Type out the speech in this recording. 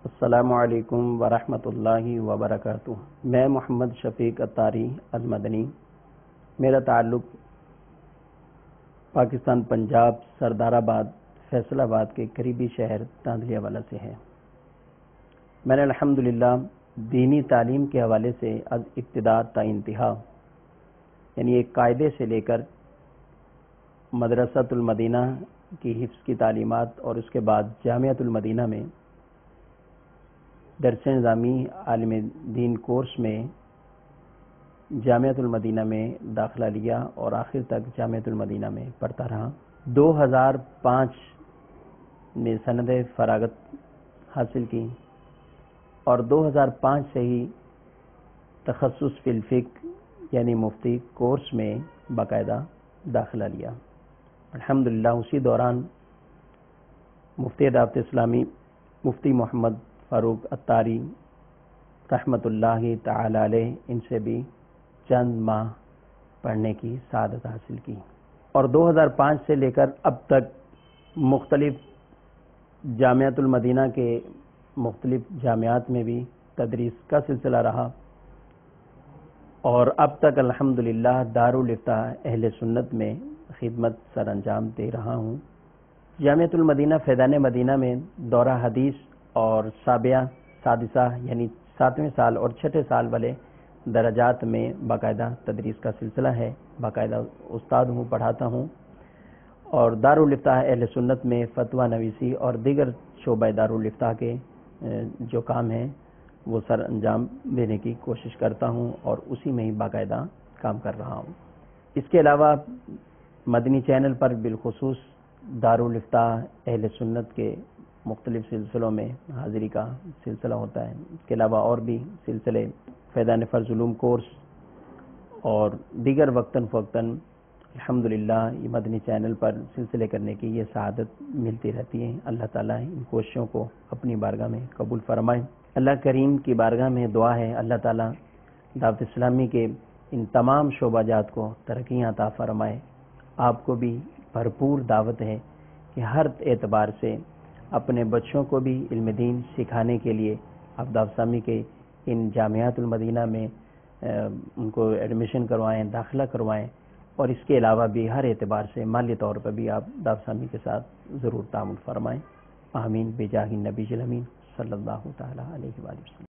السلام علیکم ورحمۃ اللہ وبرکاتہ۔ میں محمد شفیق اتاری المدنی، میرا تعلق پاکستان پنجاب سردار آباد فیصل آباد کے قریبی شہر تاندلیا والا سے ہے۔ میں نے الحمدللہ دینی تعلیم کے حوالے سے از ابتدا تا انتہا، یعنی ایک قاعدے سے لے کر مدرسۃ المدینہ کی حفظ کی تعلیمات اور اس کے بعد جامعۃ المدینہ میں درس نظامی عالم دین کورس میں جامعۃ المدینہ میں داخلہ لیا اور آخر تک جامعۃ المدینہ میں پڑھتا رہا۔ 2005 میں سند فراغت حاصل کی اور 2005 سے ہی تخصص فی الفقہ یعنی مفتی کورس میں باقاعدہ داخلہ لیا۔ الحمدللہ اسی دوران مفتی دعوت اسلامی مفتی محمد فاروق اتاری رحمۃ اللہ تعالی علیہ ان سے بھی چند ماہ پڑھنے کی سعادت حاصل کی، اور 2005 سے لے کر اب تک مختلف جامعۃ المدینہ کے مختلف جامعات میں بھی تدریس کا سلسلہ رہا، اور اب تک الحمدللہ دارالافتاء اہل سنت میں خدمت سر انجام دے رہا ہوں۔ جامعۃ المدینہ فیضان مدینہ میں دورہ حدیث اور سابعہ سادسہ یعنی 7ویں سال اور 6 سال والے درجات میں باقاعدہ تدریس کا سلسلہ ہے، باقاعدہ استاد ہوں، پڑھاتا ہوں، اور دارالافتاء اہل سنت میں فتویٰ نویسی اور دیگر شعبہ دارالافتاء کے جو کام ہیں وہ سر انجام دینے کی کوشش کرتا ہوں اور اسی میں ہی باقاعدہ کام کر رہا ہوں۔ اس کے علاوہ مدنی چینل پر بالخصوص دارالافتاء اہل سنت کے مختلف سلسلوں میں حاضری کا سلسلہ ہوتا ہے۔ اس کے علاوہ اور بھی سلسلے فیضان فرض علوم کورس اور دیگر وقتاً فوقتاً الحمدللہ یہ مدنی چینل پر سلسلے کرنے کی یہ سعادت ملتی رہتی ہے۔ اللہ تعالیٰ ان کوششوں کو اپنی بارگاہ میں قبول فرمائے۔ اللہ کریم کی بارگاہ میں دعا ہے اللہ تعالیٰ دعوت اسلامی کے ان تمام شعبہ جات کو ترقیاں عطا فرمائے۔ آپ کو بھی بھرپور دعوت ہے کہ ہر اعتبار سے اپنے بچوں کو بھی علم دین سکھانے کے لیے آپ دعوت اسلامی کے ان جامعات المدینہ میں ان کو ایڈمیشن کروائیں، داخلہ کروائیں، اور اس کے علاوہ بھی ہر اعتبار سے مالی طور پر بھی آپ دعوت اسلامی کے ساتھ ضرور تعاون فرمائیں۔ آمین بجاہ النبی الامین صلی اللہ تعالی علیہ وآلہ وسلم۔